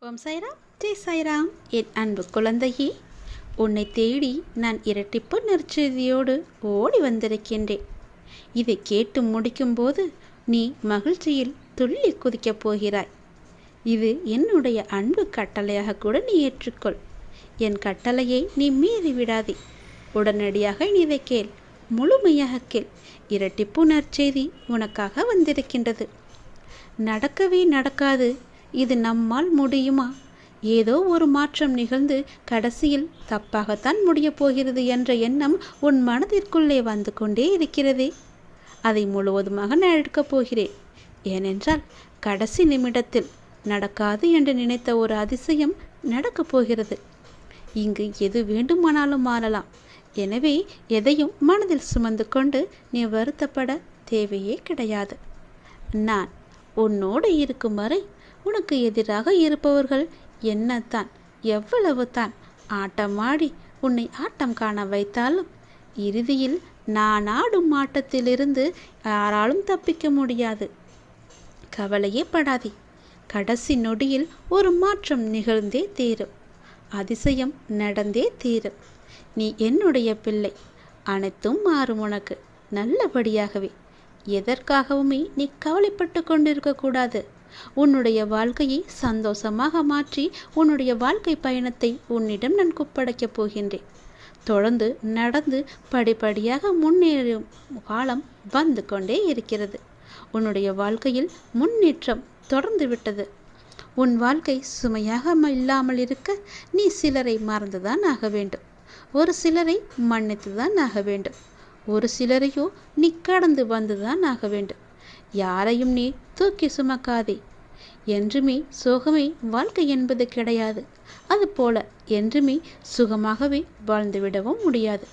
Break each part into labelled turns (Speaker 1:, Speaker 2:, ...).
Speaker 1: ஓம் சாய்ராம், ஜெய் சாய்ராம். என் அன்பு குழந்தையே, உன்னை தேடி நான் இரட்டிப்பு நற்செய்தியோடு ஓடி வந்திருக்கின்றேன். இதை கேட்டு முடிக்கும்போது நீ மகிழ்ச்சியில் துள்ளி குதிக்கப் போகிறாய். இது என்னுடைய அன்பு கட்டளையாக கூட நீ ஏற்றுக்கொள். என் கட்டளையை நீ மீறி விடாதே. உடனடியாக நீ இதை கேள், முழுமையாக கேள். இரட்டிப்பு நற்செய்தி உனக்காக வந்திருக்கின்றது. நடக்கவே நடக்காது, இது நம்மால் முடியுமா, ஏதோ ஒரு மாற்றம் நிகழ்ந்து கடைசியில் தப்பாகத்தான் முடியப் போகிறது என்ற எண்ணம் உன் மனதிற்குள்ளே வந்து கொண்டே இருக்கிறதே, அதை முழுவதுமாக நான் எடுக்கப் போகிறேன். ஏனென்றால் கடைசி நிமிடத்தில் நடக்காது என்று நினைத்த ஒரு அதிசயம் நடக்கப் போகிறது. இங்கு எது வேண்டுமானாலும் மாறலாம். எனவே எதையும் மனதில் சுமந்து கொண்டு நீ வருத்தப்பட தேவையே கிடையாது. நான் உன்னோடு இருக்கும் வரை உனக்கு எதிராக இருப்பவர்கள் என்னத்தான் எவ்வளவு தான் ஆட்டமாடி உன்னை ஆட்டம் காண வைத்தாலும் இறுதியில் நான் ஆடும் ஆட்டத்திலிருந்து யாராலும் தப்பிக்க முடியாது. கவலையே படாதே. கடைசி நொடியில் ஒரு மாற்றம் நிகழ்ந்தே தீரும். அதிசயம் நடந்தே தீரும். நீ என்னுடைய பிள்ளை. அனைத்தும் மாறும் உனக்கு நல்லபடியாகவே. எதற்காகவுமே நீ கவலைப்பட்டு கொண்டிருக்கக்கூடாது. உன்னுடைய வாழ்க்கையை சந்தோஷமாக மாற்றி உன்னுடைய வாழ்க்கை பயணத்தை உன்னிடம் நான் ஒப்படைக்கப் போகின்றேன். தொடர்ந்து நடந்து படிப்படியாக முன்னேறும் காலம் வந்து கொண்டே இருக்கிறது. உன்னுடைய வாழ்க்கையில் முன்னேற்றம் தொடர்ந்து விட்டது. உன் வாழ்க்கை சுமையாக இல்லாமல் இருக்க நீ சிலரை மறந்துதான் ஆக வேண்டும். ஒரு சிலரை மன்னித்துதான் ஆக வேண்டும். ஒரு சிலரையோ நீ கடந்து வந்துதான் ஆக வேண்டும். யாரையும் நீ தூக்கி சுமக்காதே. என்றுமே சோகமே வாழ்க்கை என்பது கிடையாது. அதுபோல என்றுமே சுகமாகவே வாழ்ந்துவிடவும் முடியாது.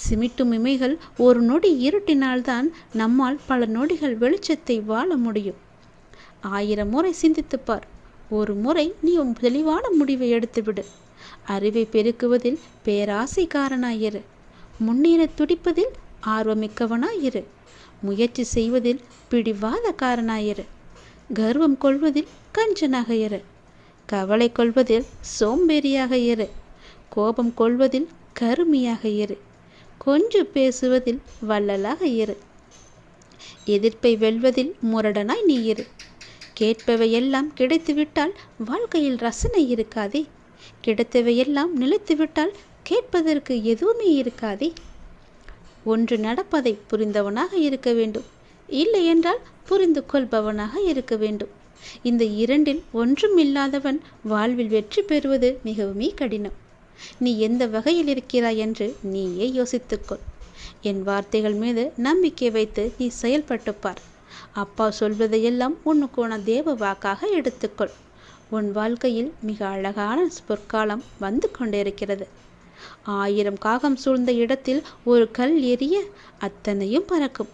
Speaker 1: சிமிட்டும் இமைகள் ஒரு நொடி இருட்டினால்தான் நம்மால் பல நொடிகள் வெளிச்சத்தை வாழ முடியும். 1000 முறை சிந்தித்துப்பார். ஒரு முறை நீ தெளிவான முடிவை எடுத்துவிடு. அறிவை பெருக்குவதில் பேராசைக்காரனாயிரு. முன்னேற துடிப்பதில் ஆர்வமிக்கவனாயிரு. முயற்சி செய்வதில் பிடிவாதக்காரனாயிரு. கர்வம் கொள்வதில் கஞ்சனாக இரு. கவலை கொள்வதில் சோம்பேறியாக இரு. கோபம் கொள்வதில் கருமியாக இரு. கொஞ்சம் பேசுவதில் வள்ளலாக இரு. எதிர்ப்பை வெல்வதில் முரடனாய் நீ இரு. கேட்பவையெல்லாம் கிடைத்துவிட்டால் வாழ்க்கையில் ரசனை இருக்காதே. கிடைத்தவையெல்லாம் நிலைத்துவிட்டால் கேட்பதற்கு எதுவுமே இருக்காதே. ஒன்று நடப்பதை புரிந்தவனாக இருக்க வேண்டும். இல்லை என்றால் புரிந்து கொள்பவனாக இருக்க வேண்டும். இந்த இரண்டில் ஒன்றும் இல்லாதவன் வாழ்வில் வெற்றி பெறுவது மிகவும் கடினம். நீ எந்த வகையில் இருக்கிறாய் என்று நீயே யோசித்துக்கொள். என் வார்த்தைகள் மீது நம்பிக்கை வைத்து நீ செயல்பட்டு பார். அப்பா சொல்வதையெல்லாம் உனக்கான தேவ வாக்காக எடுத்துக்கொள். உன் வாழ்க்கையில் மிக அழகான பொற்காலம் வந்து கொண்டிருக்கிறது. 1000 காகம் சூழ்ந்த இடத்தில் ஒரு கல் எரிய அத்தனையும் பறக்கும்.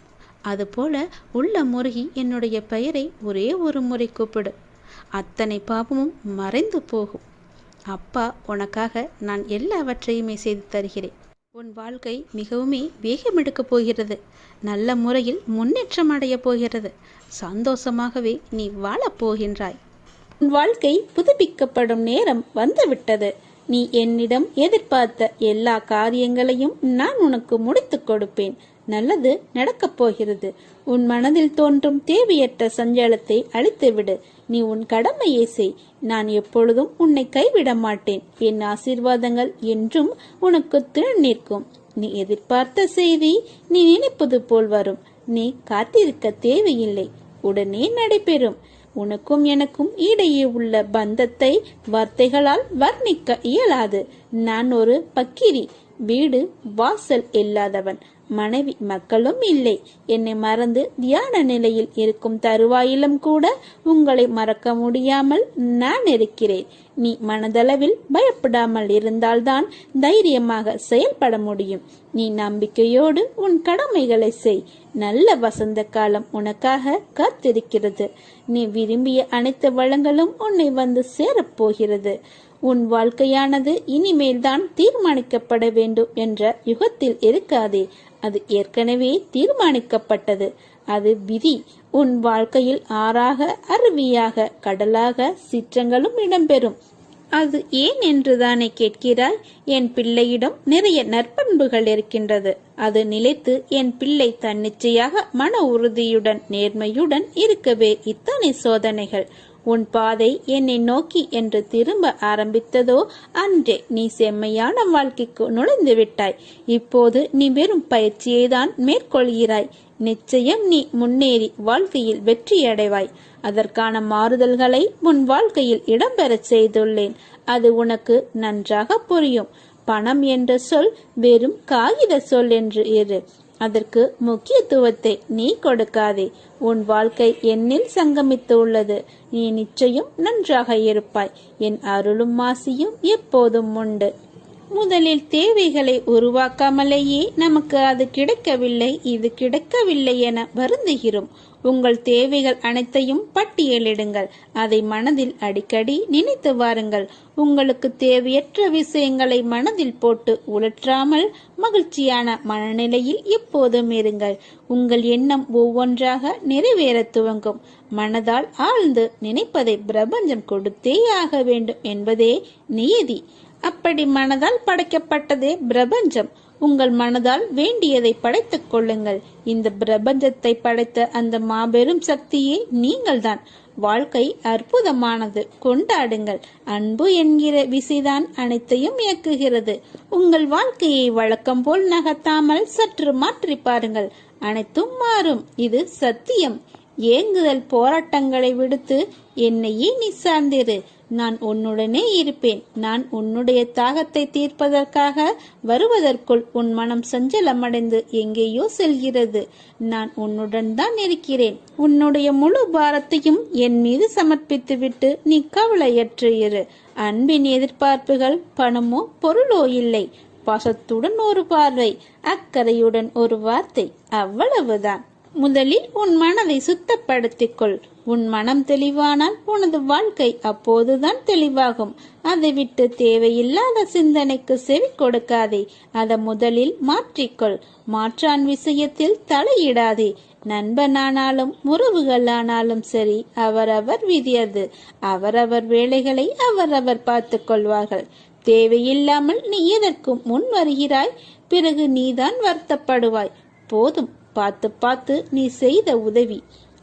Speaker 1: அதுபோல உள்ள முருகி என்னுடைய பெயரை ஒரே ஒரு முறை கூப்பிடு. அத்தனை பாவமும் மறைந்து போகும். அப்பா உனக்காக நான் எல்லாவற்றையுமே செய்து தருகிறேன். உன் வாழ்க்கை மிகவும் வேகமெடுக்கப் போகிறது. நல்ல முறையில் முன்னேற்றம் அடைய போகிறது. சந்தோஷமாகவே நீ வாழப் போகின்றாய். உன் வாழ்க்கை புதுப்பிக்கப்படும் நேரம் வந்துவிட்டது. நீ என்னிடம் எதிர்பார்த்த எல்லா காரியங்களையும் நான் உனக்கு முடித்துக் கொடுப்பேன். நல்லது நடக்கப் போகிறது. உன் மனதில் தோன்றும் தேவையற்ற சஞ்சலத்தை அழித்துவிடு. நீ உன் கடமையை செய். நான் எப்பொழுதும் உன்னை கைவிட மாட்டேன். என் ஆசீர்வாதங்கள் என்றும் உனக்கு துணை நிற்கும். நீ எதிர்பார்த்த செய்தி நீ நினைப்பது போல் வரும். நீ காத்திருக்க தேவையில்லை, உடனே நடைபெறும். உனக்கும் எனக்கும் இடையே உள்ள பந்தத்தை வார்த்தைகளால் வர்ணிக்க இயலாது. நான் ஒரு பக்கிரி. வீடு வாசல் இல்லாதவன். மனைவி மக்களும் இல்லை. என்னை மறந்து தியான நிலையில் இருக்கும் தருவாயிலும் கூட உங்களை மறக்க முடியாமல் நான் இருக்கிறேன். நீ மனதளவில் பயப்படாமல் இருந்தால்தான் தைரியமாக செயல்பட முடியும். நீ நம்பிக்கையோடு உன் கடமைகளை செய். நல்ல வசந்த காலம் உனக்காக காத்திருக்கிறது. நீ விரும்பிய அனைத்து வளங்களும் உன்னை வந்து சேரப்போகிறது. உன் வாழ்க்கையானது இனிமேல் தான் தீர்மானிக்கப்பட வேண்டும் என்ற யுகத்தில் இருக்காதே. அது ஏற்கனவே தீர்மானிக்கப்பட்டது. அது விதி. உன் வாழ்க்கையில் ஆறாக, அருவியாக, கடலாக, சிற்றங்களும் இடம்பெறும். அது ஏன் என்றுதானே கேட்கிறாய்? என் பிள்ளையிடம் நிறைய நற்பண்புகள் இருக்கின்றது. அது நிலைத்து என் பிள்ளை தன்னிச்சையாக மன உறுதியுடன் நேர்மையுடன் இருக்கவே இத்தனை சோதனைகள். உன் பாதை என்னை நோக்கி என்று திரும்ப ஆரம்பித்ததோ அன்றே நீ செம்மையான வாழ்க்கைக்கு நுழைந்து விட்டாய். இப்போது நீ வெறும் பயிற்சியை தான் மேற்கொள்கிறாய். நிச்சயம் நீ முன்னேறி வாழ்க்கையில் வெற்றியடைவாய். அதற்கான மாறுதல்களை உன் வாழ்க்கையில் இடம்பெறச் செய்துள்ளேன். அது உனக்கு நன்றாக புரியும். பணம் என்ற சொல் வெறும் காகித சொல் என்று இரு. அதற்கு முக்கியத்துவத்தை நீ கொடுக்காதே. உன் வாழ்க்கை என்னில் சங்கமித்து உள்ளது. நீ நிச்சயம் நன்றாக இருப்பாய். என் அருளும் ஆசியும் எப்போதும் உண்டு. முதலில் தேவைகளை உருவாக்காமலேயே நமக்கு அது கிடைக்கவில்லை, இது கிடைக்கவில்லை என வருந்துகிறோம். உங்கள் தேவைகள் அனைத்தையும் பட்டியலிடுங்கள். அதை மனதில் அடிக்கடி நினைத்து வாருங்கள். உங்களுக்கு தேவையற்ற விஷயங்களை மனதில் போட்டு உழற்றாமல் மகிழ்ச்சியான மனநிலையில் எப்போதும் இருங்கள். உங்கள் எண்ணம் ஒவ்வொன்றாக நிறைவேற துவங்கும். மனதால் ஆழ்ந்து நினைப்பதை பிரபஞ்சம் கொடுத்தே ஆக வேண்டும் என்பதே நியதி. அப்படி மனதால் படைக்கப்பட்டதே பிரபஞ்சம். உங்கள் மனதால் வேண்டியதை படைத்துக் கொள்ளுங்கள். இந்த பிரபஞ்சத்தை படைத்த அந்த மாபெரும் சக்தியே நீங்கள்தான். வாழ்க்கை அற்புதமானது, கொண்டாடுங்கள். அன்பு என்கிற விசைதான் அனைத்தையும் இயக்குகிறது. உங்கள் வாழ்க்கையை வழக்கம் போல் நகர்த்தாமல் சற்று மாற்றி பாருங்கள். அனைத்தும் மாறும். இது சத்தியம். ஏங்குதல் போராட்டங்களை விடுத்து என்னையே நீ சார்ந்திரு. நான் உன்னுடனே இருப்பேன். நான் உன்னுடைய தாகத்தை தீர்ப்பதற்காக வருவதற்குள் உன் மனம் சஞ்சலமடைந்து எங்கேயோ செல்கிறது. நான் உன்னுடன் தான் இருக்கிறேன். உன்னுடைய முழு பாரத்தையும் என் மீது சமர்ப்பித்துவிட்டு நீ கவலையற்று இரு. அன்பின் எதிர்பார்ப்புகள் பணமோ பொருளோ இல்லை. பாசத்துடன் ஒரு பார்வை, அக்கறையுடன் ஒரு வார்த்தை, அவ்வளவுதான். முதலில் உன் மனதை சுத்தப்படுத்திக் கொள். உன் மனம் தெளிவானால் உனது வாழ்க்கை அப்போதுதான் தெளிவாகும். அதை விட்டு தேவையில்லாத சிந்தனைக்கு செவி கொடுக்காதே. அதை முதலில் மாற்றிக்கொள். மாற்றான் விஷயத்தில் தலையிடாதே. நண்பனானாலும் உறவுகளானாலும் சரி, அவரவர் விதியது. அவரவர் வேலைகளை அவரவர் பார்த்து கொள்வார்கள். தேவையில்லாமல் நீ எதற்கும் முன் வருகிறாய்? பிறகு நீதான் வருத்தப்படுவாய். போதும், பார்த்து பார்த்து நீ செய்த உதவி.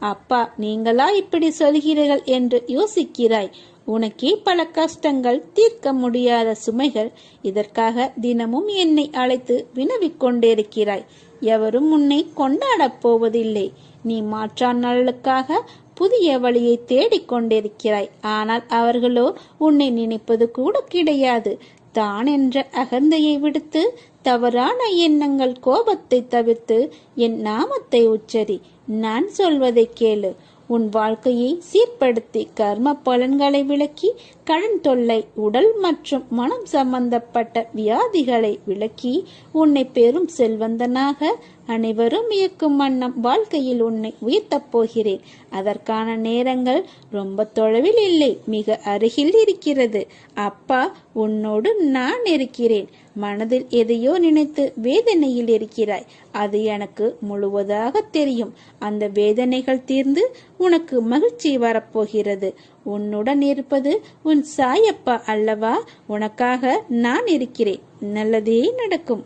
Speaker 1: அப்பா, நீங்களா இப்படி சொல்கிறீர்கள் என்று யோசிக்கிறாய். உனக்கே பல கஷ்டங்கள், தீர்க்க முடியாத சுமைகள். இதற்காக தினமும் என்னை அழைத்து வினவிக் கொண்டிருக்கிறாய். எவரும் உன்னை கொண்டாடப் போவதில்லை. நீ மாற்றான் நலனுக்காக புதிய வழியை தேடிக்கொண்டிருக்கிறாய். ஆனால் அவர்களோ உன்னை நினைப்பது கூட கிடையாது. தான் என்ற அகந்தையை விடுத்து, தவறான எண்ணங்கள், கோபத்தை தவிர்த்து என் நாமத்தை உச்சரி. நான் சொல்வதை கேளு. உன் வாழ்க்கையை சீர்படுத்தி கர்ம பலன்களை விலக்கி, கடன் தொல்லை, உடல் மற்றும் மனம் சம்பந்தப்பட்ட வியாதிகளை விலக்கி, உன்னை பெரும் செல்வந்தனாக அனைவரும் இயக்கும் வண்ணம் வாழ்க்கையில் உன்னை உயர்த்தப் போகிறேன். அதற்கான நேரங்கள் ரொம்ப தொலைவில் இல்லை, மிக அருகில் இருக்கிறது. அப்பா, உன்னோடு நான் இருக்கிறேன். மனதில் எதையோ நினைத்து வேதனையில் இருக்கிறாய். அது எனக்கு முழுவதாக தெரியும். அந்த வேதனைகள் தீர்ந்து உனக்கு மகிழ்ச்சி வரப்போகிறது. உன்னுடன் இருப்பது உன் சாயப்பா அல்லவா? உனக்காக நான் இருக்கிறேன். நல்லதே நடக்கும்.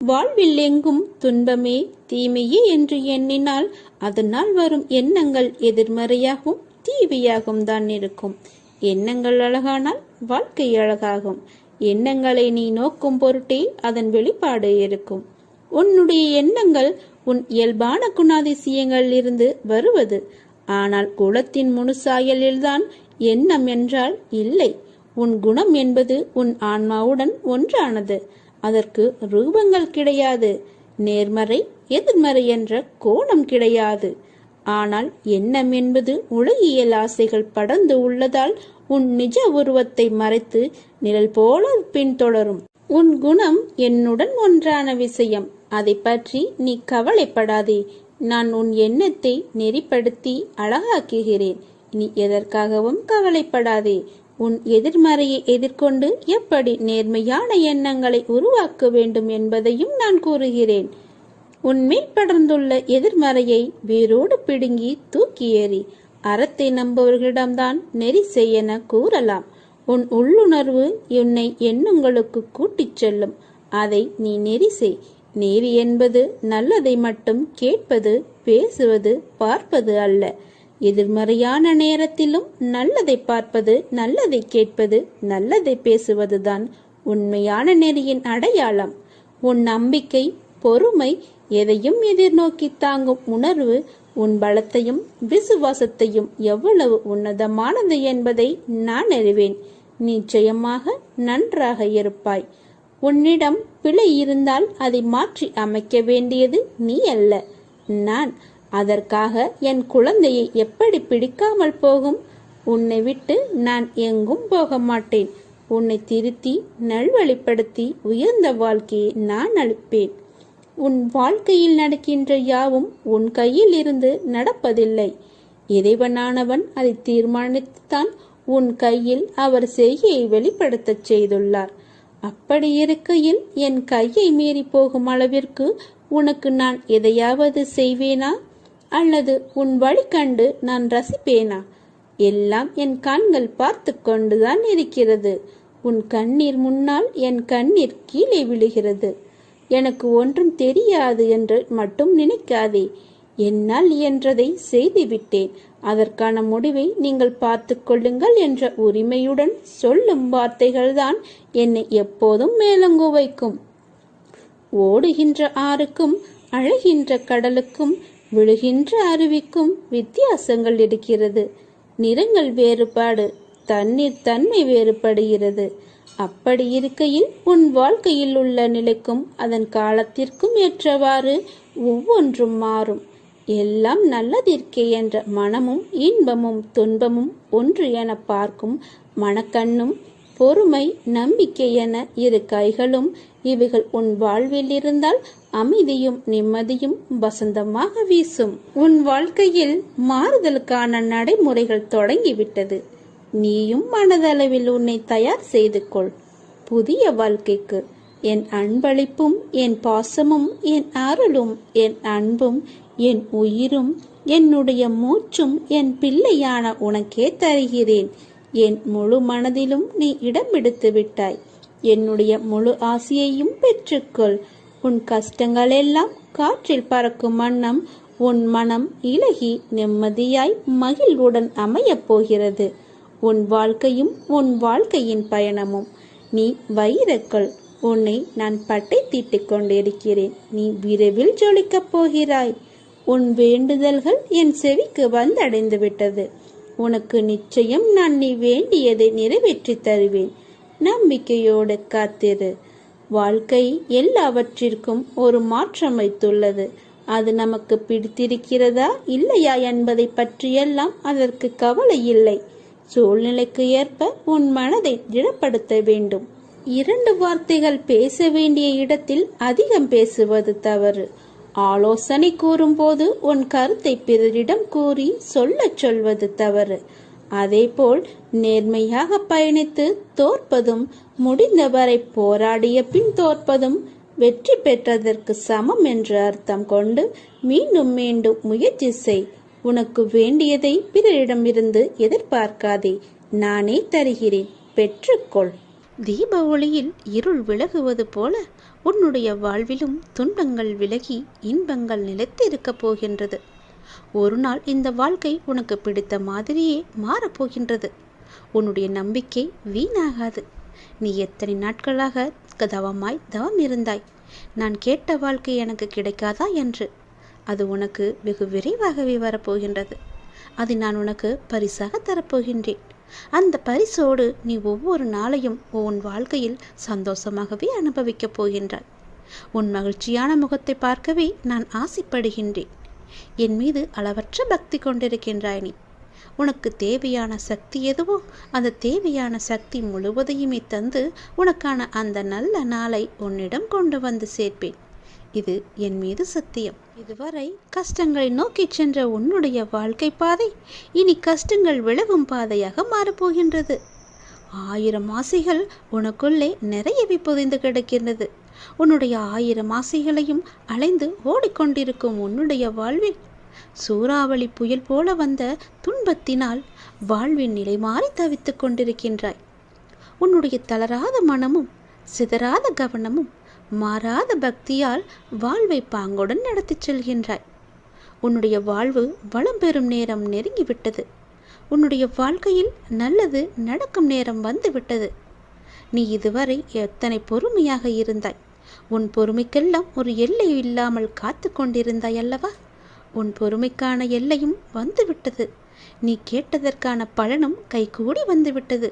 Speaker 1: வாழ்வில் எங்கும் துன்பமே தீமையே என்று எண்ணினால் அதனால் வரும் எண்ணங்கள் எதிர்மறையாகவும் தீமையாகவும் தான் இருக்கும். எண்ணங்கள் அழகானால் வாழ்க்கை அழகாகும். எண்ணங்களை நீ நோக்கும் பொருட்டே அதன் வெளிப்பாடு இருக்கும். உன்னுடைய எண்ணங்கள் உன் இயல்பான குணாதிசயங்களில் இருந்து வருவது. ஆனால் குணத்தின் முழு சாயலில்தான் எண்ணம் என்றால் இல்லை. உன் குணம் என்பது உன் ஆன்மாவுடன் ஒன்றானது. அதற்கு ரூபங்கள் கிடையாது. நேர்மறை எதிர்மறை என்ற கோணம் கிடையாது. ஆனால் எண்ணம் என்பது உலகியல் ஆசைகள் படர்ந்து உள்ளதால் உன் நிஜ உருவத்தை மறைத்து நிழல் போல பின்தொடரும். உன் குணம் என்னுடன் ஒன்றான விஷயம். அதை பற்றி நீ கவலைப்படாதே. நான் உன் எண்ணத்தை நெறிப்படுத்தி அழகாக்குகிறேன். நீ எதற்காகவும் கவலைப்படாதே. உன் எதிர்மறையை எதிர்கொண்டு எப்படி நேர்மையான எண்ணங்களை உருவாக்க வேண்டும் என்பதையும் நான் கூறுகிறேன். உன்மேல் படர்ந்துள்ள எதிர்மறையை வேரோடு பிடுங்கி தூக்கி ஏறி அறத்தை நம்புவர்களிடம்தான் நெறி செய்யென கூறலாம். உன் உள்ளுணர்வு உன்னை எண்ணங்களுக்கு கூட்டிச் செல்லும். அதை நீ நெறி செய். நெறி என்பது நல்லதை மட்டும் கேட்பது, பேசுவது, பார்ப்பது அல்ல. எதிர்மறையான நேரத்திலும் நல்லதை பார்ப்பது, நல்லதை கேட்பது, நல்லதை பேசுவதுதான் உண்மையான நெறியின் அடையாளம். உன் நம்பிக்கை, பொறுமை, எதையும் எதிர்நோக்கி தாங்கும் உணர்வு உன் பலத்தையும் விசுவாசத்தையும் எவ்வளவு உன்னதமானது என்பதை நான் அறிவேன். நிச்சயமாக நன்றாக இருப்பாய். உன்னிடம் பிழை இருந்தால் அதை மாற்றி அமைக்க வேண்டியது நீ அல்ல, நான். அதற்காக என் குழந்தையை எப்படி பிடிக்காமல் போகும்? உன்னை விட்டு நான் எங்கும் போக மாட்டேன். உன்னை திருத்தி நல்வழிப்படுத்தி உயர்ந்த வாழ்க்கையை நான் அளிப்பேன். உன் வாழ்க்கையில் நடக்கின்ற யாவும் உன் கையில் இருந்து நடப்பதில்லை. இறைவனானவன் அதை தீர்மானித்துத்தான் உன் கையில் அவர் செய்கையை வெளிப்படுத்தச் செய்துள்ளார். அப்படி இருக்கையில் என் கையை மீறி போகும் அளவிற்கு உனக்கு நான் எதையாவது செய்வேனா? அல்லது உன் வழி கண்டு நான் ரசிப்பேனா? எல்லாம் என் கண்கள் பார்த்து கொண்டுதான் இருக்கிறது. உன் கண்ணீர் முன்னால் என் கண்ணீர் கீழே விழுகிறது. எனக்கு ஒன்றும் தெரியாது என்று மட்டும் நினைக்காதே. என்னால் இயன்றதை செய்துவிட்டேன். அதற்கான முடிவை நீங்கள் பார்த்து கொள்ளுங்கள் என்ற உரிமையுடன் சொல்லும் வார்த்தைகள்தான் என்னை எப்போதும் மேலங்கு வைக்கும். ஓடுகின்ற ஆறுக்கும் அழகின்ற கடலுக்கும் விழுகின்ற அருவிக்கும் வித்தியாசங்கள் இருக்கிறது. நிறங்கள் வேறுபாடு, தண்ணீர் தன்மை வேறுபடுகிறது. அப்படி இருக்கையில் உன் வாழ்க்கையில் உள்ள நிலைக்கும் அதன் காலத்திற்கும் ஏற்றவாறு ஒவ்வொன்றும் மாறும். எல்லாம் நல்லதிற்கே என்ற மனமும் இன்பமும் துன்பமும் ஒன்று என பார்க்கும் மனக்கண்ணும், பொறுமை, நம்பிக்கை என இரு கைகளும், இவைகள் உன் வாழ்வில் இருந்தால் அமைதியும் நிம்மதியும் வசந்தமாக வீசும். உன் வாழ்க்கையில் மாறுதலுக்கான நடைமுறைகள் தொடங்கிவிட்டது. நீயும் மனதளவில் உன்னை தயார் செய்து கொள் புதிய வாழ்க்கைக்கு. என் அன்பளிப்பும் என் பாசமும் என் அருளும் என் அன்பும் என் உயிரும் என்னுடைய மூச்சும் என் பிள்ளையான உனக்கே தருகிறேன். என் முழு மனதிலும் நீ இடம் பிடித்து விட்டாய். என்னுடைய முழு ஆசையையும் பெற்றுக்கொள். உன் கஷ்டங்களெல்லாம் காற்றில் பறக்கும் வண்ணம் உன் மனம் இலகி நிம்மதியாய் மகிழ்வுடன் அமையப் போகிறது. உன் வாழ்க்கையும் உன் வாழ்க்கையின் பயணமும். நீ வைரக்கல். உன்னை நான் பட்டை தீட்டிக் கொண்டிருக்கிறேன். நீ விரைவில் ஜொலிக்கப் போகிறாய். உன் வேண்டுதல்கள் என் செவிக்கு வந்தடைந்து விட்டது. உனக்கு நிச்சயம் நான் நீ வேண்டியதை நிறைவேற்றி தருவேன். நம்பிக்கையோடு காத்திரு. வாழ்க்கை எல்லாவற்றிற்கும் ஒரு மாற்றம் வைத்துள்ளது. அது நமக்கு பிடித்திருக்கிறதா இல்லையா என்பதை பற்றியெல்லாம் அதற்கு கவலை இல்லை. சூழ்நிலைக்கு ஏற்ப உன் மனதை திடப்படுத்த வேண்டும். 2 வார்த்தைகள் பேச வேண்டிய இடத்தில் அதிகம் பேசுவது தவறு. ஆலோசனை கூறும்போது உன் கருத்தை பிறரிடம் கூறி சொல்வது தவறு. அதேபோல் நேர்மையாக பயணித்து தோற்பதும், முடிந்தவரை போராடிய பின் தோற்பதும் வெற்றி பெற்றதற்கு சமம் என்று அர்த்தம் கொண்டு மீண்டும் மீண்டும் முயற்சி செய். உனக்கு வேண்டியதை பிறரிடமிருந்து எதிர்பார்க்காதே. நானே தருகிறேன், பெற்றுக்கொள். தீப ஒளியில் இருள் விலகுவது போல உன்னுடைய வாழ்விலும் துன்பங்கள் விலகி இன்பங்கள் நிலைத்திருக்கப் போகின்றது. ஒரு நாள் இந்த வாழ்க்கை உனக்கு பிடித்த மாதிரியே மாறப்போகின்றது. உன்னுடைய நம்பிக்கை வீணாகாது. நீ எத்தனை நாட்களாக தவம் இருந்தாய். நான் கேட்ட வாழ்க்கை எனக்கு கிடைக்காதா என்று. அது உனக்கு வெகு விரைவாகவே வரப்போகின்றது. அதை நான் உனக்கு பரிசாக தரப்போகின்றேன். அந்த பரிசோடு நீ ஒவ்வொரு நாளையும் உன் வாழ்க்கையில் சந்தோஷமாகவே அனுபவிக்கப் போகின்றாய். உன் மகிழ்ச்சியான முகத்தை பார்க்கவே நான் ஆசைப்படுகின்றேன். என் மீது அளவற்ற பக்தி கொண்டிருக்கின்றாய் நீ. உனக்கு தேவையான சக்தி எதுவோ அந்த தேவையான சக்தி முழுவதையுமே தந்து உனக்கான அந்த நல்ல நாளை உன்னிடம் கொண்டு வந்து சேர்ப்பேன். இது என் மீது சத்தியம். இதுவரை கஷ்டங்களை நோக்கி சென்ற உன்னுடைய வாழ்க்கை பாதை இனி கஷ்டங்கள் விலகும் பாதையாக மாறப்போகின்றது. 1000 ஆசைகள் உனக்குள்ளே நிறையவே புதைந்து கிடக்கின்றது. உன்னுடைய 1000 ஆசைகளையும் அலைந்து ஓடிக்கொண்டிருக்கும் உன்னுடைய வாழ்வில் சூறாவளி புயல் போல வந்த துன்பத்தினால் வாழ்வின் நிலை மாறி தவித்துக் கொண்டிருக்கின்றாய். உன்னுடைய தளராத மனமும் சிதறாத கவனமும் மாறாத பக்தியால் வாழ்வை பாங்குடன் நடத்திச் செல்கின்றாய். உன்னுடைய வாழ்வு வளம் பெறும் நேரம் நெருங்கிவிட்டது. உன்னுடைய வாழ்க்கையில் நல்லது நடக்கும் நேரம் வந்துவிட்டது. நீ இதுவரை எத்தனை பொறுமையாக இருந்தாய். உன் பொறுமைக்கெல்லாம் ஒரு எல்லை இல்லாமல் காத்து கொண்டிருந்தாய் அல்லவா? உன் பொறுமைக்கான எல்லையும் வந்துவிட்டது. நீ கேட்டதற்கான பலனும் கைகூடி வந்துவிட்டது.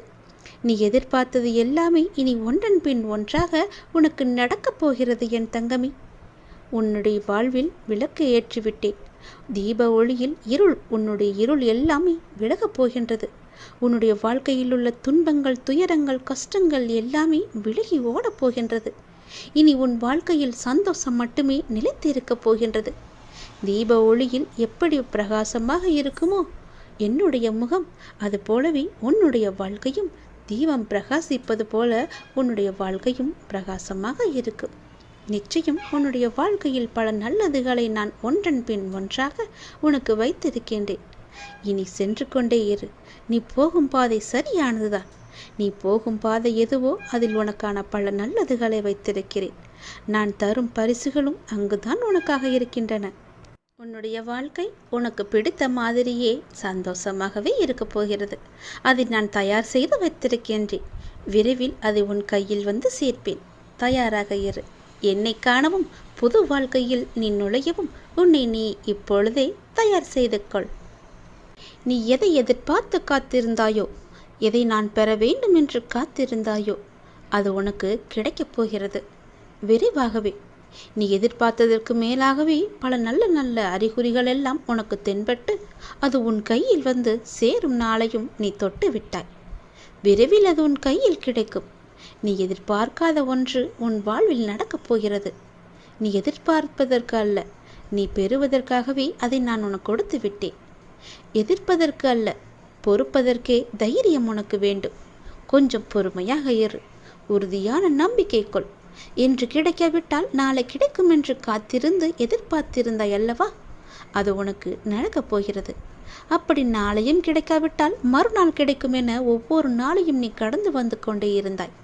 Speaker 1: நீ எதிர்பார்த்தது எல்லாமே இனி ஒன்றன் பின் ஒன்றாக உனக்கு நடக்கப் போகிறது என் தங்கமி. உன்னுடைய வாழ்வில் விளக்கு ஏற்றிவிட்டேன். தீப ஒளியில் உன்னுடைய இருள் எல்லாமே விலகப் போகின்றது. உன்னுடைய வாழ்க்கையில் உள்ள துன்பங்கள், துயரங்கள், கஷ்டங்கள் எல்லாமே விலகி ஓடப் போகின்றது. இனி உன் வாழ்க்கையில் சந்தோஷம் மட்டுமே நிலைத்திருக்கப் போகின்றது. தீப ஒளியில் எப்படி பிரகாசமாக இருக்குமோ என்னுடைய முகம், அது போலவே உன்னுடைய வாழ்க்கையும் தீபம் பிரகாசிப்பது போல உன்னுடைய வாழ்க்கையும் பிரகாசமாக இருக்கும். நிச்சயம் உன்னுடைய வாழ்க்கையில் பல நல்லதுகளை நான் ஒன்றன் பின் ஒன்றாக உனக்கு வைத்திருக்கின்றேன். இனி சென்று கொண்டே இரு. நீ போகும் பாதை சரியானதுதான். நீ போகும் பாதை எதுவோ அதில் உனக்கான பல நல்லதுகளை வைத்திருக்கிறேன். நான் தரும் பரிசுகளும் அங்குதான் உனக்காக இருக்கின்றன. உன்னுடைய வாழ்க்கை உனக்கு பிடித்த மாதிரியே சந்தோஷமாகவே இருக்கப் போகிறது. அதை நான் தயார் செய்து வைத்திருக்கின்றேன். விரைவில் அதை உன் கையில் வந்து சேர்ப்பேன். தயாராக இரு. என்னை காணவும் புது வாழ்க்கையில் நீ நுழையவும் உன்னை நீ இப்பொழுதே தயார் செய்து கொள். நீ எதை எதிர்பார்த்து காத்திருந்தாயோ, எதை நான் பெற வேண்டும் என்று காத்திருந்தாயோ, அது உனக்கு கிடைக்கப் போகிறது விரைவாகவே. நீ எதிர்பார்த்ததற்கு மேலாகவே பல நல்ல நல்ல அறிகுறிகள் எல்லாம் உனக்கு தென்பட்டு அது உன் கையில் வந்து சேரும் நாளையும் நீ தொட்டு விட்டாய். விரைவில் அது உன் கையில் கிடைக்கும். நீ எதிர்பார்க்காத ஒன்று உன் வாழ்வில் நடக்கப் போகிறது. நீ எதிர்பார்ப்பதற்கு அல்ல, நீ பெறுவதற்காகவே அதை நான் உனக்கு கொடுத்து விட்டேன். எதிர்ப்பதற்கு அல்ல, பொறுப்பதற்கே தைரியம் உனக்கு வேண்டும். கொஞ்சம் பொறுமையாக இரு. உறுதியான நம்பிக்கை கொள். இன்று கிடைக்காவிட்டால் நாளை கிடைக்கும் என்று காத்திருந்து எதிர்பார்த்திருந்தாய் அல்லவா? அது உனக்கு நடக்கப் போகிறது. அப்படி நாளையும் கிடைக்காவிட்டால் மறுநாள் கிடைக்கும் என ஒவ்வொரு நாளையும் நீ கடந்து வந்து கொண்டே இருந்தாய்.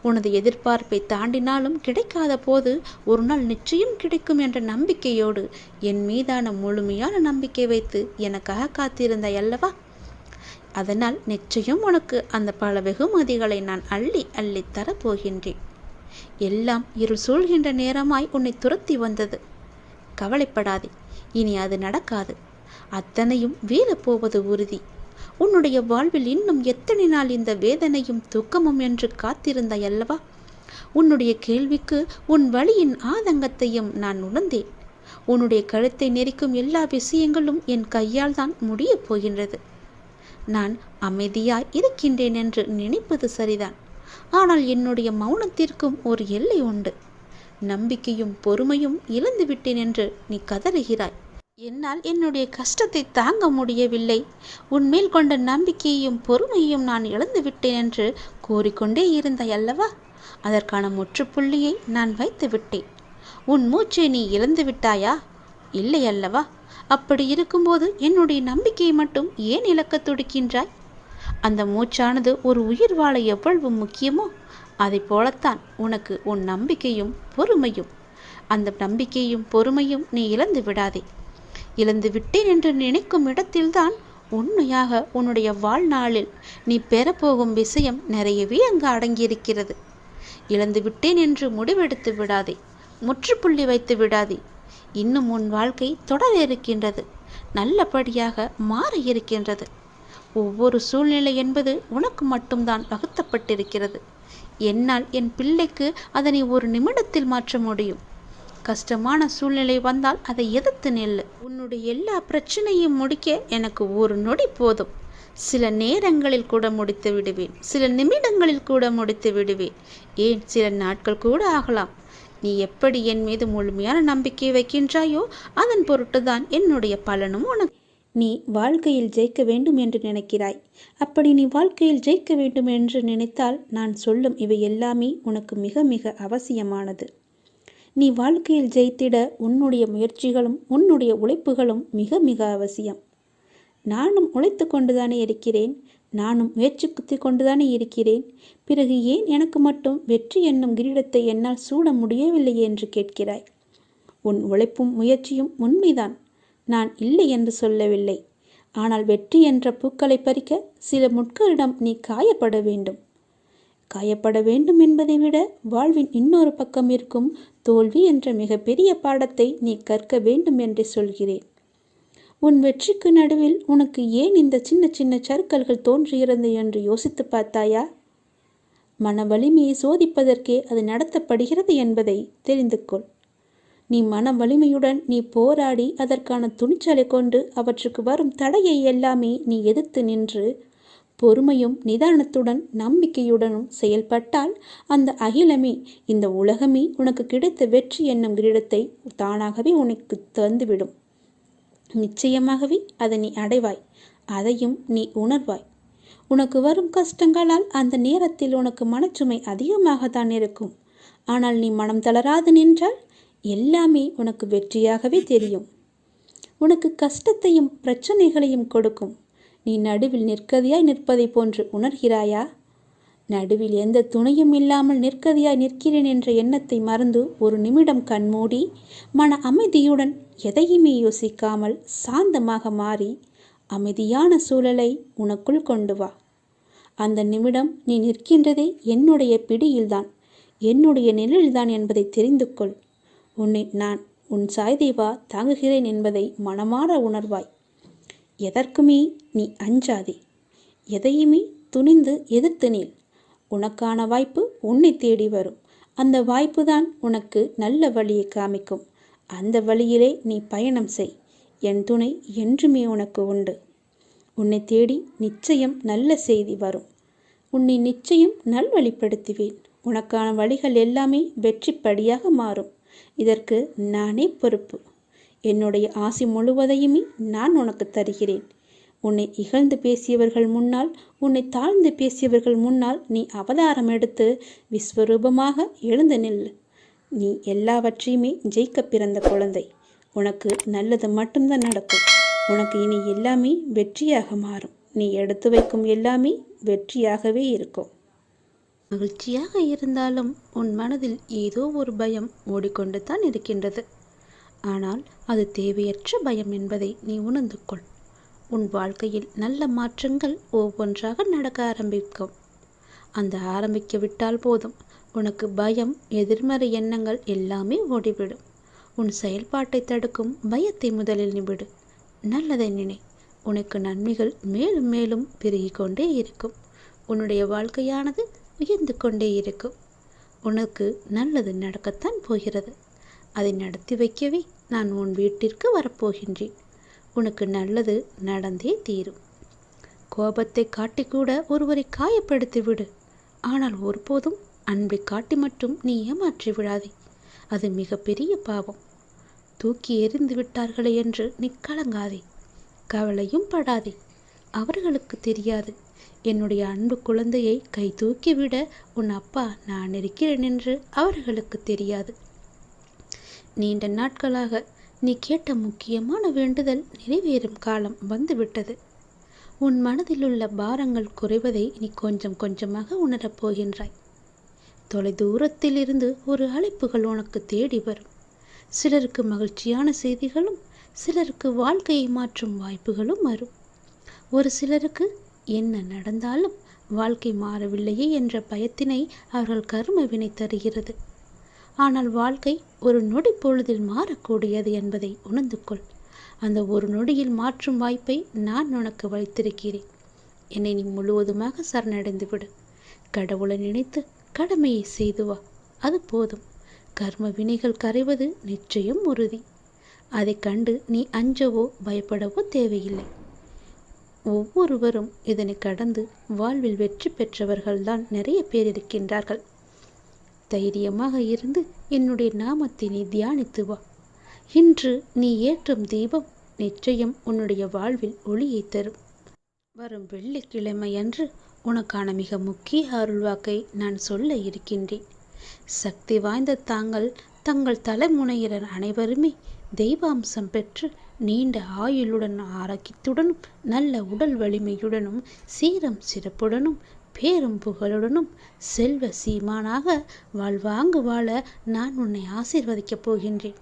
Speaker 1: உனது எதிர்பார்ப்பை தாண்டினாலும் கிடைக்காத போது ஒரு நாள் நிச்சயம் கிடைக்கும் என்ற நம்பிக்கையோடு என் மீதான முழுமையான நம்பிக்கை வைத்து எனக்காக காத்திருந்தாய் அல்லவா? அதனால் நிச்சயம் உனக்கு அந்த பல வெகுமதிகளை நான் அள்ளி அள்ளி தரப்போகின்றேன். எல்லாம் இருள் சூழ்கின்ற நேரமாய் உன்னை துரத்தி வந்தது. கவலைப்படாதே, இனி அது நடக்காது. அத்தனையும் வீழப்போவது உறுதி. உன்னுடைய வாழ்வில் இன்னும் எத்தனை நாள் இந்த வேதனையும் துக்கமும் என்று காத்திருந்தாய் அல்லவா? உன்னுடைய கேள்விக்கு உன் வலியின் ஆதங்கத்தையும் நான் உணர்ந்தேன். உன்னுடைய கழுத்தை நெரிக்கும் எல்லா விஷயங்களும் என் கையால் தான் முடியப் போகின்றது. நான் அமைதியாய் இருக்கின்றேன் என்று நினைப்பது சரிதான். ஆனால் என்னுடைய மௌனத்திற்கும் ஒரு எல்லை உண்டு. நம்பிக்கையும் பொறுமையும் இழந்துவிட்டேன் என்று நீ கதறுகிறாய். என்னால் என்னுடைய கஷ்டத்தை தாங்க முடியவில்லை, உன்மேல் கொண்ட நம்பிக்கையையும் பொறுமையையும் நான் இழந்துவிட்டேன் என்று கூறிக்கொண்டே இருந்தாய் அல்லவா? அதற்கான முற்றுப்புள்ளியை நான் வைத்து விட்டேன். உன் மூச்சை நீ இழந்து விட்டாயா? இல்லை அல்லவா? அப்படி இருக்கும்போது என்னுடைய நம்பிக்கையை மட்டும் ஏன் இழக்க துடிக்கின்றாய்? அந்த மூச்சானது ஒரு உயிர் வாழ எவ்வளவு முக்கியமோ அதை போலத்தான் உனக்கு உன் நம்பிக்கையும் பொறுமையும். அந்த நம்பிக்கையும் பொறுமையும் நீ இழந்து விடாதே. இழந்து விட்டேன் என்று நினைக்கும் இடத்தில்தான் உண்மையாக உன்னுடைய வாழ்நாளில் நீ பெறப்போகும் விஷயம் நிறையவே அங்கு அடங்கியிருக்கிறது. இழந்து விட்டேன் என்று முடிவெடுத்து விடாதே. முற்றுப்புள்ளி வைத்து விடாதே. இன்னும் உன் வாழ்க்கை தொடர இருக்கின்றது. நல்லபடியாக மாற இருக்கின்றது. ஒவ்வொரு சூழ்நிலை என்பது உனக்கு மட்டும்தான் வகுத்தப்பட்டிருக்கிறது. என்னால் என் பிள்ளைக்கு அதனை ஒரு நிமிடத்தில் மாற்ற முடியும். கஷ்டமான சூழ்நிலை வந்தால் அதை எதிர்த்து நில்லு. உன்னுடைய எல்லா பிரச்சனையும் முடிக்க எனக்கு ஒரு நொடி போதும். சில நேரங்களில் கூட முடித்து விடுவேன். சில நிமிடங்களில் கூட முடித்து விடுவேன். ஏன் சில நாட்கள் கூட ஆகலாம். நீ எப்படி என் மீது முழுமையான நம்பிக்கை வைக்கின்றாயோ அதன் பொருட்டுதான் என்னுடைய பலனும் உனக்கு. நீ வாழ்க்கையில் ஜெயிக்க வேண்டும் என்று நினைக்கிறாய். அப்படி நீ வாழ்க்கையில் ஜெயிக்க வேண்டும் என்று நினைத்தால் நான் சொல்லும் இவை எல்லாமே உனக்கு மிக மிக அவசியமானது. நீ வாழ்க்கையில் ஜெயித்திட உன்னுடைய முயற்சிகளும் உன்னுடைய உழைப்புகளும் மிக மிக அவசியம். நானும் உழைத்து கொண்டுதானே இருக்கிறேன், நானும் முயற்சி கொண்டுதானே இருக்கிறேன். பிறகு ஏன் எனக்கு மட்டும் வெற்றி என்னும் கிரீடத்தை என்னால் சூட முடியவில்லையே என்று கேட்கிறாய். உன் உழைப்பும் முயற்சியும் உண்மைதான், நான் இல்லை என்று சொல்லவில்லை. ஆனால் வெற்றி என்ற பூக்களை பறிக்க சில முட்களிடம் நீ காயப்பட வேண்டும். காயப்பட வேண்டும் என்பதை விட வாழ்வின் இன்னொரு பக்கம் இருக்கும் தோல்வி என்ற மிகப்பெரிய பாடத்தை நீ கற்க வேண்டும் என்று சொல்கிறேன். உன் வெற்றிக்கு நடுவில் உனக்கு ஏன் இந்த சின்ன சின்ன சறுக்கல்கள் தோன்றுகிறது என்று யோசித்து பார்த்தாயா? மன வலிமையை சோதிப்பதற்கே அது நடத்தப்படுகிறது என்பதை தெரிந்து கொள். நீ மன வலிமையுடன் நீ போராடி அதற்கான துணிச்சலை கொண்டு அவற்றுக்கு வரும் தடையை எல்லாமே நீ எதிர்த்து நின்று பொறுமையும் நிதானத்துடன் நம்பிக்கையுடனும் செயல்பட்டால் அந்த அகிலமே, இந்த உலகமே உனக்கு கிடைத்த வெற்றி என்னும் கிரீடத்தை தானாகவே உனக்கு தந்துவிடும். நிச்சயமாகவே அதை நீ அடைவாய், அதையும் நீ உணர்வாய். உனக்கு வரும் கஷ்டங்களால் அந்த நேரத்தில் உனக்கு மனச்சுமை அதிகமாகத்தான் இருக்கும். ஆனால் நீ மனம் தளராது நின்றால் எல்லாமே உனக்கு வெற்றியாகவே தெரியும். உனக்கு கஷ்டத்தையும் பிரச்சனைகளையும் கொடுக்கும். நீ நடுவில் நிற்கதியாய் நிற்பதை போன்று உணர்கிறாயா? நடுவில் எந்த துணையும் இல்லாமல் நிற்கதியாய் நிற்கிறேன் என்ற எண்ணத்தை மறந்து ஒரு நிமிடம் கண்மூடி மன அமைதியுடன் எதையுமே யோசிக்காமல் சாந்தமாக மாறி அமைதியான சூழலை உனக்குள் கொண்டு வா. அந்த நிமிடம் நீ நிற்கின்றதே என்னுடைய பிடியில்தான், என்னுடைய நிழலில்தான் என்பதை தெரிந்து கொள். உன்னை நான் உன் சாய்தேவா தாங்குகிறேன் என்பதை மனமாற உணர்வாய். எதற்குமே நீ அஞ்சாதே, எதையுமே துணிந்து எதிர்த்து நில். உனக்கான வாய்ப்பு உன்னை தேடி வரும். அந்த வாய்ப்பு தான் உனக்கு நல்ல வழியை காமிக்கும். அந்த வழியிலே நீ பயணம் செய். என் துணை என்றுமே உனக்கு உண்டு. உன்னை தேடி நிச்சயம் நல்ல செய்தி வரும். உன்னை நிச்சயம் நல்வழிப்படுத்துவேன். உனக்கான வழிகள் எல்லாமே வெற்றிப்படியாக மாறும். இதற்கு நானே பொறுப்பு. என்னுடைய ஆசி முழுவதையுமே நான் உனக்கு தருகிறேன். உன்னை இகழ்ந்து பேசியவர்கள் முன்னால், உன்னை தாழ்ந்து பேசியவர்கள் முன்னால் நீ அவதாரம் எடுத்து விஸ்வரூபமாக எழுந்து நில். நீ எல்லாவற்றையுமே ஜெயிக்க பிறந்த குழந்தை. உனக்கு நல்லது மட்டும்தான் நடக்கும். உனக்கு இனி எல்லாமே வெற்றியாக மாறும். நீ எடுத்து வைக்கும் எல்லாமே வெற்றியாகவே இருக்கும்.
Speaker 2: மகிழ்ச்சியாக இருந்தாலும் உன் மனதில் ஏதோ ஒரு பயம் ஓடிக்கொண்டு தான் இருக்கின்றது. ஆனால் அது தேவையற்ற பயம் என்பதை நீ உணர்ந்து கொள். உன் வாழ்க்கையில் நல்ல மாற்றங்கள் ஒவ்வொன்றாக நடக்க ஆரம்பிக்கும். அந்த ஆரம்பிக்க விட்டால் போதும், உனக்கு பயம், எதிர்மறை எண்ணங்கள் எல்லாமே ஓடிவிடும். உன் செயல்பாட்டை தடுக்கும் பயத்தை முதலில் நிவிடு. நல்லதை நினை. உனக்கு நன்மைகள் மேலும் மேலும் பெருகிக் கொண்டே இருக்கும். உன்னுடைய வாழ்க்கையானது உயர்ந்து கொண்டே இருக்கும். உனக்கு நல்லது நடக்கத்தான் போகிறது. அதை நடத்தி வைக்கவே நான் உன் வீட்டிற்கு வரப்போகின்றேன். உனக்கு நல்லது நடந்தே தீரும். கோபத்தை காட்டிக்கூட ஒருவரை காயப்படுத்தி விடு. ஆனால் ஒருபோதும் அன்பை காட்டி மட்டும் நீ ஏமாற்றி விடாதே. அது மிகப்பெரிய பாவம். தூக்கி எறிந்து விட்டார்களே என்று நீ கலங்காதே, கவலையும் படாதே. அவர்களுக்கு தெரியாது, என்னுடைய அன்பு குழந்தையை கை தூக்கிவிட உன் அப்பா நான் இருக்கிறேன் என்று அவர்களுக்கு தெரியாது. நீண்ட நாட்களாக நீ கேட்ட முக்கியமான வேண்டுதல் நிறைவேறும் காலம் வந்துவிட்டது. உன் மனதிலுள்ள பாரங்கள் குறைவதை நீ கொஞ்சம் கொஞ்சமாக உணரப் போகின்றாய். தொலைதூரத்தில் இருந்து ஒரு அழைப்புகள் உனக்கு தேடி வரும். சிலருக்கு மகிழ்ச்சியான செய்திகளும், சிலருக்கு வாழ்க்கையை மாற்றும் வாய்ப்புகளும் வரும். ஒரு சிலருக்கு என்ன நடந்தாலும் வாழ்க்கை மாறவில்லையே என்ற பயத்தினை அவர்கள் கர்ம வினை தருகிறது. ஆனால் வாழ்க்கை ஒரு நொடி பொழுதில் மாறக்கூடியது என்பதை உணர்ந்து கொள். அந்த ஒரு நொடியில் மாற்றும் வாய்ப்பை நான் உனக்கு வைத்திருக்கிறேன். என்னை நீ முழுவதுமாக சரணடைந்து விடு. கடவுளை நினைத்து கடமையை செய்து வா. அது போதும். கர்ம வினைகள் கரைவது நிச்சயம் உறுதி. அதை கண்டு நீ அஞ்சவோ பயப்படவோ தேவையில்லை. ஒவ்வொருவரும் இதனை கடந்து வாழ்வில் வெற்றி பெற்றவர்கள்தான் நிறைய பேர் இருக்கின்றார்கள். தைரியமாக இருந்து என்னுடைய நாமத்தை நீ தியானித்து வா. இன்று நீ ஏற்றும் தீபம் நிச்சயம் உன்னுடைய வாழ்வில் ஒளியை தரும். வரும் வெள்ளிக்கிழமை அன்று உனக்கான மிக முக்கிய அருள்வாக்கை நான் சொல்ல இருக்கின்றேன். சக்தி வாய்ந்த தாங்கள் தங்கள் தலைமுறையினர் அனைவருமே தெய்வாம்சம் பெற்று நீண்ட ஆயுளுடன் ஆரோக்கியத்துடனும் நல்ல உடல் வலிமையுடனும் சீரம் சிறப்புடனும் பேரும் புகழுடனும் செல்வ சீமானாக வாழ்வாங்கு வாழ நான் உன்னை ஆசீர்வதிக்கப் போகின்றேன்.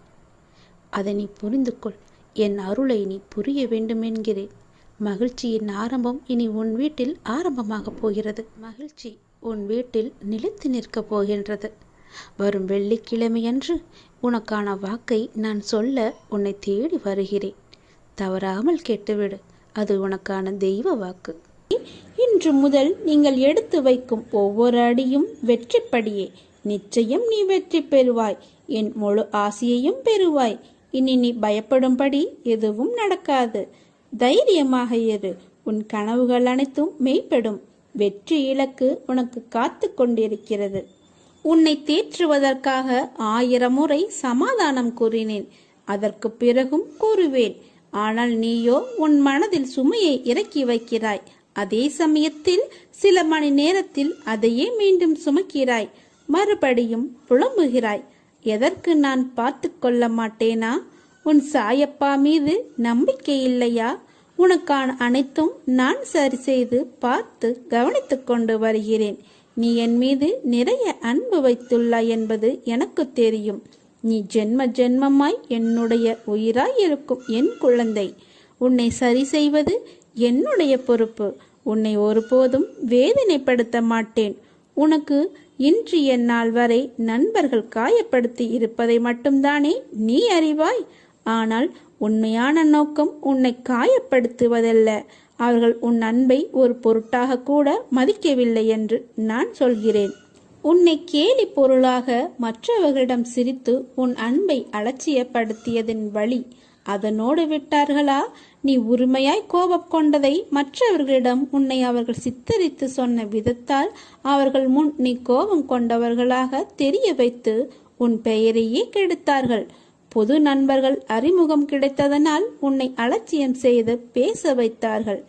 Speaker 2: அதை நீ புரிந்து கொள். என் அருளை நீ புரிய வேண்டும் என்கிறேன். மகிழ்ச்சியின் ஆரம்பம் இனி உன் வீட்டில் ஆரம்பமாகப் போகிறது. மகிழ்ச்சி உன் வீட்டில் நிலைத்து நிற்கப் போகின்றது. வரும் வெள்ளிக்கிழமையன்று உனக்கான வாக்கை நான் சொல்ல உன்னை தேடி வருகிறேன். தவறாமல் கேட்டுவிடு. அது உனக்கான தெய்வ வாக்கு.
Speaker 1: இன்று முதல் நீங்கள் எடுத்து வைக்கும் ஒவ்வொரு அடியும் வெற்றிப்படியே. நிச்சயம் நீ வெற்றி பெறுவாய். என் முழு ஆசையையும் பெறுவாய். இனி நீ பயப்படும்படி எதுவும் நடக்காது. தைரியமாக இரு. உன் கனவுகள் அனைத்தும் மெய்ப்படும். வெற்றி இலக்கு உனக்கு காத்து கொண்டிருக்கிறது. உன்னை தேற்றுவதற்காக 1000 முறை சமாதானம் கூறினேன். அதற்கு பிறகும் கூறுவேன். ஆனால் நீயோ உன் மனதில் சுமையை இறக்கி வைக்கிறாய். அதே சமயத்தில் சில மணி நேரத்தில் அதையே மீண்டும் சுமக்கிறாய். மறுபடியும் புலம்புகிறாய். எதற்கு நான் பார்த்து கொள்ள மாட்டேனா? உன் சாயப்பா மீது நம்பிக்கை இல்லையா? உனக்கான அனைத்தும் நான் சரி செய்து பார்த்து கவனித்து கொண்டு வருகிறேன். நீ என் மீது நிறைய அன்பு வைத்துள்ளாய் என்பது எனக்கு தெரியும். நீ ஜென்ம ஜென்மமாய் என்னுடைய உயிராய் இருக்கும் என் குழந்தை. உன்னை சரி செய்வது என்னுடைய பொறுப்பு. உன்னை ஒருபோதும் வேதனைப்படுத்த மாட்டேன். உனக்கு இன்றைய நாள் வரை நண்பர்கள் காயப்படுத்தி இருப்பதை மட்டும்தானே நீ அறிவாய். ஆனால் உண்மையான நோக்கம் உன்னை காயப்படுத்துவதல்ல. அவர்கள் உன் அன்பை ஒரு பொருட்டாக கூட மதிக்கவில்லை என்று நான் சொல்கிறேன். உன்னை கேலி பொருளாக மற்றவர்களிடம் சிரித்து உன் அன்பை அலட்சியப்படுத்தியதன் வழி அதனோடு விட்டார்களா? நீ உரிமையாய் கோபம் கொண்டதை மற்றவர்களிடம் உன்னை அவர்கள் சித்தரித்து சொன்ன விதத்தால் அவர்கள் முன் நீ கோபம் கொண்டவர்களாக தெரிய வைத்து உன் பெயரையே கெடுத்தார்கள். பொது நண்பர்கள் அறிமுகம் கிடைத்ததனால் உன்னை அலட்சியம் செய்து பேச வைத்தார்கள்.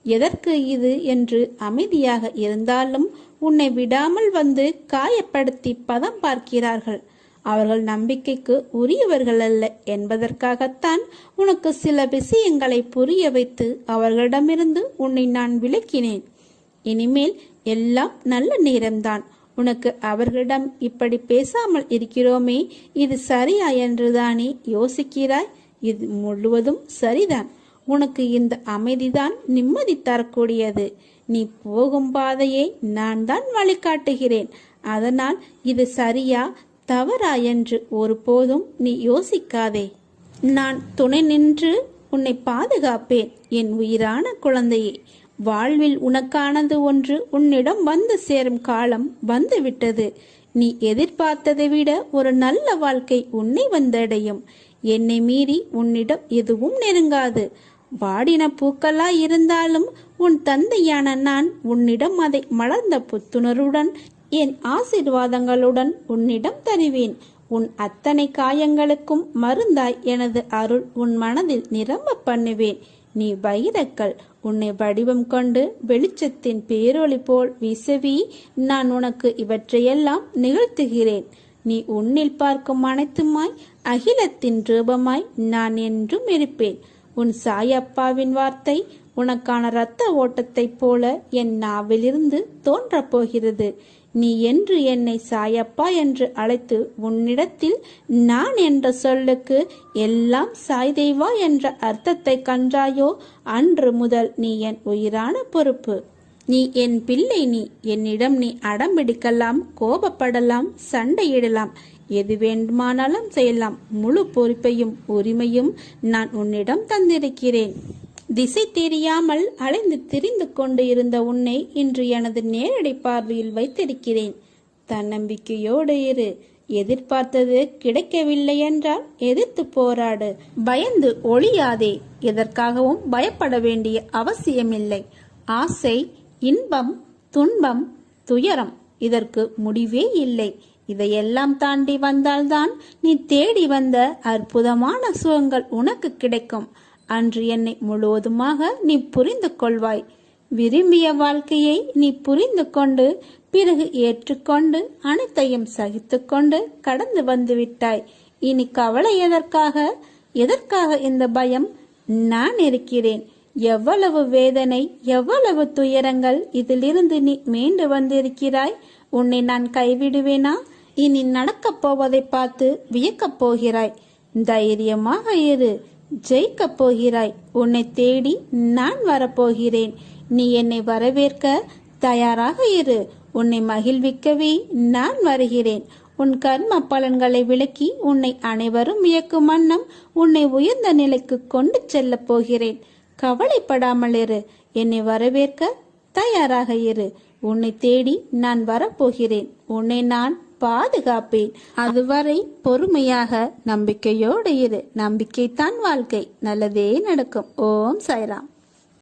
Speaker 1: எதற்கு இது என்று அமைதியாக இருந்தாலும் உன்னை விடாமல் வந்து காயப்படுத்தி பதம் பார்க்கிறார்கள். அவர்கள் நம்பிக்கைக்கு உரியவர்கள் அல்ல என்பதற்காகத்தான் உனக்கு சில விஷயங்களை புரிய வைத்து அவர்களிடமிருந்து உன்னை நான் விலக்கினேன். இனிமேல் எல்லாம் நல்ல நேரம்தான். உனக்கு அவர்களிடம் இப்படி பேசாமல் இருக்கிறோமே, இது சரியா என்றுதானே யோசிக்கிறாய்? இது முழுவதும் சரிதான். உனக்கு இந்த அமைதிதான் நிம்மதி தரக்கூடியது. நீ போகும் பாதையை நான் தான் வழிகாட்டுகிறேன். அதனால் இது சரியா தவறா என்று ஒருபோதும் நீ யோசிக்காதே. நான் துணை நின்று உன்னை பாதுகாப்பேன். என் உயிரான குழந்தையே, வாழ்வில் உனக்கானது ஒன்று உன்னிடம் வந்து சேரும் காலம் வந்துவிட்டது. நீ எதிர்பார்த்ததை விட ஒரு நல்ல வாழ்க்கை உன்னை வந்தடையும். என்னை மீறி உன்னிடம் எதுவும் நெருங்காது. வாடின பூக்களாய் இருந்தாலும் உன் தந்தையான நான் உன்னிடம் அதை மலர்ந்த புத்துணர்வுடன் என் ஆசீர்வாதங்களுடன் உன்னிடம் தருவேன். உன் அத்தனை காயங்களுக்கும் மருந்தாய் எனது அருள் உன் மனதில் நிரம்ப பண்ணுவேன். நீ வைரக்கல். உன்னை வடிவம் கொண்டு வெளிச்சத்தின் பேரொளி போல் வீசவி நான் உனக்கு இவற்றையெல்லாம் நிகழ்த்துகிறேன். நீ உன்னில் பார்க்கும் அனைத்துமாய் அகிலத்தின் ரூபமாய் நான் என்றும் இருப்பேன். உன் சாயப்பாவின் வார்த்தை உனக்கான இரத்த ஓட்டத்தைப் போல என் நாவிலிருந்து தோன்றப் போகிறது. நீ என்று என்னை சாயப்பா என்று அழைத்து உன்னிடத்தில் நான் என்ற சொல்லுக்கு எல்லாம் சாய்தேவா என்ற அர்த்தத்தை கண்டாயோ, அன்று முதல் நீ என் உயிரான பொறுப்பு. நீ என் பிள்ளை. நீ என்னிடம் நீ அடம்பிடிக்கலாம், கோபப்படலாம், சண்டையிடலாம், எது வேண்டுமானாலும் செய்யலாம். முழு பொறுப்பையும் உரிமையும் நான் உன்னிடம் தந்திருக்கிறேன். திசை தெரியாமல் அலைந்து திரிந்து கொண்டு இருந்த உன்னை இன்று எனது நேரடி பார்வையில் வைத்திருக்கிறேன். தன்னம்பிக்கையோடு இரு. எதிர்பார்த்தது கிடைக்கவில்லை என்றால் எதிர்த்து போராடு. பயந்து ஒளியாதே. எதற்காகவும் பயப்பட வேண்டிய அவசியமில்லை. ஆசை, இன்பம், துன்பம், துயரம் இதற்கு முடிவே இல்லை. இதையெல்லாம் தாண்டி வந்தால்தான் நீ தேடி வந்த அற்புதமான சுகங்கள் உனக்கு கிடைக்கும். அன்று என்னை முழுவதுமாக நீ புரிந்து கொள்வாய்.
Speaker 2: விரும்பிய வாழ்க்கையை நீ புரிந்து கொண்டு பிறகு ஏற்றுக்கொண்டு அனைத்தையும் சகித்து கொண்டு கடந்து வந்து விட்டாய். இனி கவலை எதற்காக இந்த பயம்? நான் இருக்கிறேன். எவ்வளவு வேதனை, எவ்வளவு துயரங்கள், இதிலிருந்து நீ மீண்டு வந்திருக்கிறாய். உன்னை நான் கைவிடுவேனா? இனி நடக்கப் போவதை பார்த்து வியக்கப் போகிறாய். தைரியமாக இரு, ஜெயிக்கப் போகிறாய். உன்னை தேடி நான் வரப்போகிறேன். நீ என்னை வரவேற்க தயாராக இரு. உன்னை மகிழ்விக்கவே நான் வருகிறேன். உன் கர்ம பலன்களை விளக்கி உன்னை அனைவரும் வியக்கும் வண்ணம் உன்னை உயர்ந்த நிலைக்கு கொண்டு செல்ல போகிறேன். கவலைப்படாமல் இரு. என்னை வரவேற்க தயாராக இரு. உன்னை தேடி நான் வரப்போகிறேன். உன்னை நான் பாதுகாப்பேன். அதுவரை பொறுமையாக நம்பிக்கையோடு இரு. நம்பிக்கைத்தான் வாழ்க்கை. நல்லதே நடக்கும். ஓம் சாய்ராம்.